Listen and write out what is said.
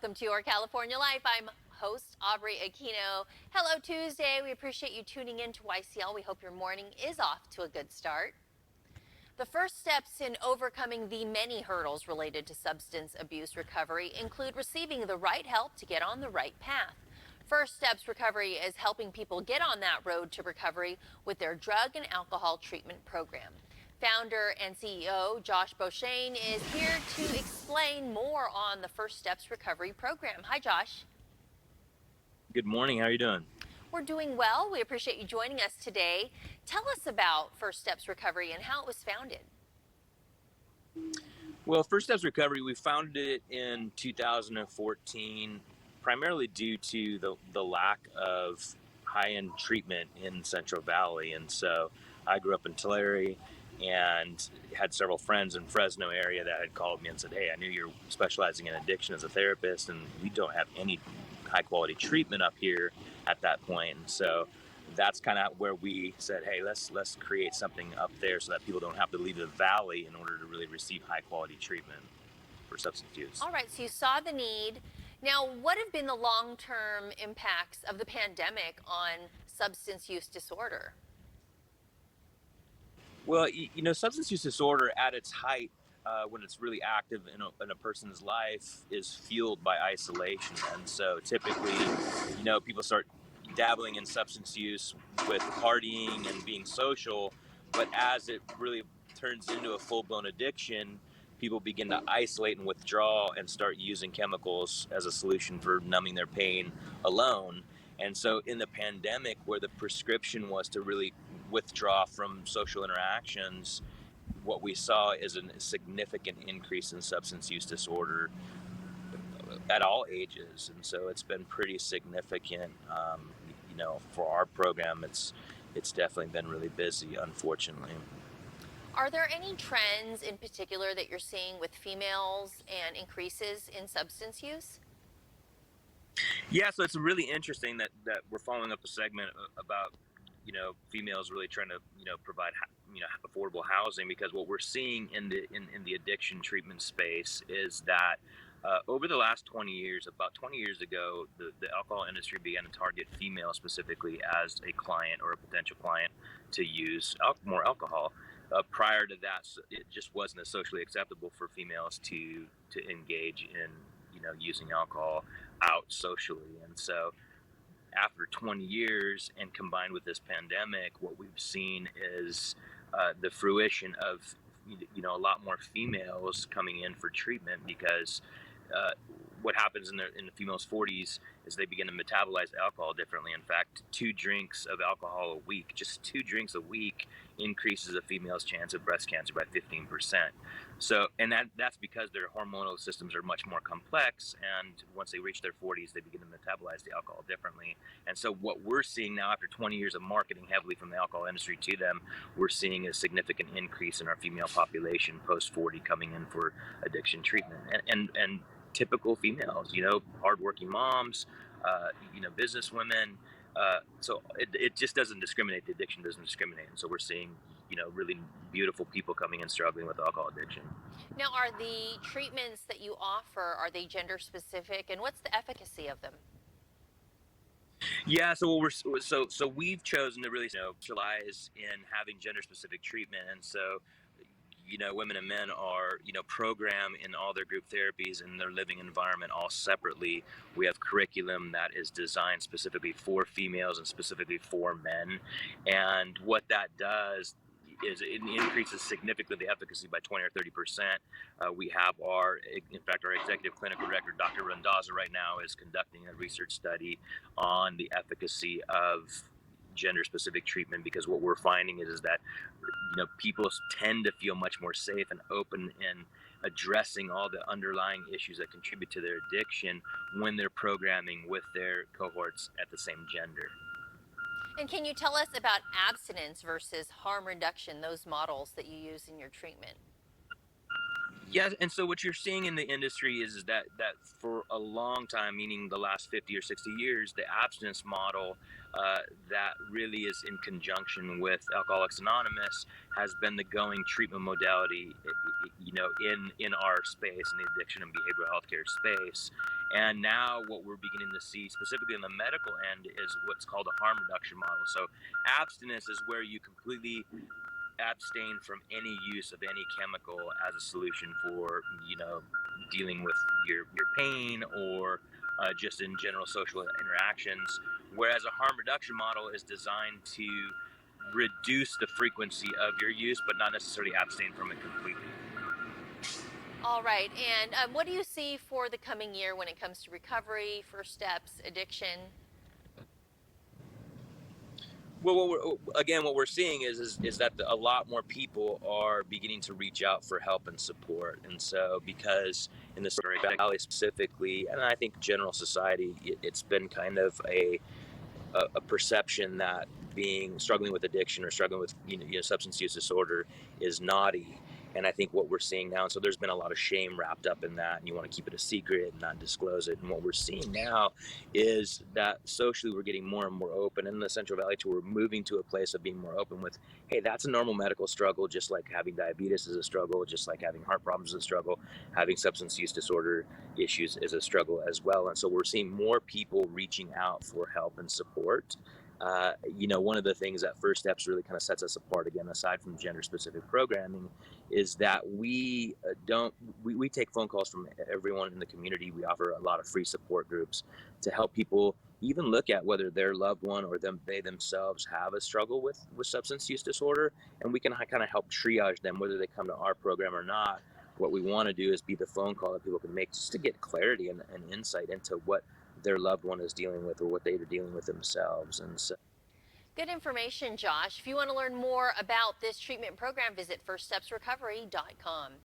Welcome to Your California Life. I'm host Aubrey Aquino. Hello Tuesday. We appreciate you tuning in to YCL. We hope your morning is off to a good start. The first steps in overcoming the many hurdles related to substance abuse recovery include receiving the right help to get on the right path. First Steps Recovery is helping people get on that road to recovery with their drug and alcohol treatment program. Founder and CEO Josh Beauchene is here to explain more on the First Steps Recovery program. Hi, Josh. Good morning. How are you doing? We're doing well. We appreciate you joining us today. Tell us about First Steps Recovery and how it was founded. Well, First Steps Recovery, we founded it in 2014, primarily due to the lack of high-end treatment in Central Valley. And so I grew up in Tulare and had several friends in Fresno area that had called me and said, hey, I knew you're specializing in addiction as a therapist, and we don't have any high-quality treatment up here at that point. And so that's kind of where we said, hey, let's create something up there so that people don't have to leave the valley in order to really receive high quality treatment for substance use. All right, so you saw the need. Now, what have been the long-term impacts of the pandemic on substance use disorder? Well, substance use disorder at its height, when it's really active in a person's life, is fueled by isolation. And so typically, people start dabbling in substance use with partying and being social, but as it really turns into a full-blown addiction, people begin to isolate and withdraw and start using chemicals as a solution for numbing their pain alone. And so in the pandemic, where the prescription was to really withdraw from social interactions, what we saw is a significant increase in substance use disorder at all ages. And so it's been pretty significant. For our program, it's definitely been really busy, unfortunately. Are there any trends in particular that you're seeing with females and increases in substance use? Yeah, so it's really interesting that we're following up the segment about females really trying to provide affordable housing, because what we're seeing in the addiction treatment space is that over the last 20 years, about 20 years ago, the alcohol industry began to target females specifically as a client or a potential client to use more alcohol. Prior to that, it just wasn't as socially acceptable for females to engage in using alcohol out socially. And so after 20 years and combined with this pandemic, what we've seen is the fruition of a lot more females coming in for treatment, because what happens in the female's 40s is they begin to metabolize alcohol differently. In fact, 2 drinks of alcohol a week, just 2 drinks a week, increases a female's chance of breast cancer by 15%. So, and that's because their hormonal systems are much more complex, and once they reach their 40s, they begin to metabolize the alcohol differently. And so what we're seeing now, after 20 years of marketing heavily from the alcohol industry to them, we're seeing a significant increase in our female population post 40 coming in for addiction treatment. And typical females, hardworking moms, business women. So it just doesn't discriminate. The addiction doesn't discriminate. And so we're seeing, really beautiful people coming in struggling with alcohol addiction. Now, are the treatments that you offer, are they gender specific, and what's the efficacy of them? Yeah, so we've chosen to really specialize in having gender specific treatment. And so women and men are, programmed in all their group therapies and their living environment all separately. We have curriculum that is designed specifically for females and specifically for men. And what that does is it increases significantly the efficacy by 20 or 30%. We have our executive clinical director, Dr. Randazza, right now is conducting a research study on the efficacy of gender-specific treatment, because what we're finding is that people tend to feel much more safe and open in addressing all the underlying issues that contribute to their addiction when they're programming with their cohorts at the same gender. And can you tell us about abstinence versus harm reduction, those models that you use in your treatment? Yeah, and so what you're seeing in the industry is that for a long time, meaning the last 50 or 60 years, the abstinence model that really is in conjunction with Alcoholics Anonymous has been the going treatment modality, in our space, in the addiction and behavioral healthcare space. And now what we're beginning to see, specifically on the medical end, is what's called a harm reduction model. So abstinence is where you completely abstain from any use of any chemical as a solution for dealing with your pain or just in general social interactions, whereas a harm reduction model is designed to reduce the frequency of your use but not necessarily abstain from it completely. All right. And what do you see for the coming year when it comes to recovery, first steps, addiction? Well, what we're seeing is that a lot more people are beginning to reach out for help and support, and so because in the Silicon Valley specifically, and I think general society, it's been kind of a perception that being struggling with addiction or struggling with substance use disorder is naughty. And I think what we're seeing now, and so there's been a lot of shame wrapped up in that, and you want to keep it a secret and not disclose it. And what we're seeing now is that socially we're getting more and more open in the Central Valley, to we're moving to a place of being more open with, hey, that's a normal medical struggle, just like having diabetes is a struggle, just like having heart problems is a struggle, having substance use disorder issues is a struggle as well. And so we're seeing more people reaching out for help and support. One of the things that First Steps really kind of sets us apart, again, aside from gender-specific programming, is that we take phone calls from everyone in the community. We offer a lot of free support groups to help people even look at whether their loved one or they themselves have a struggle with substance use disorder, and we can kind of help triage them whether they come to our program or not. What we want to do is be the phone call that people can make just to get clarity and insight into what their loved one is dealing with or what they are dealing with themselves. And so, Good information, Josh. If you want to learn more about this treatment program, visit firststepsrecovery.com.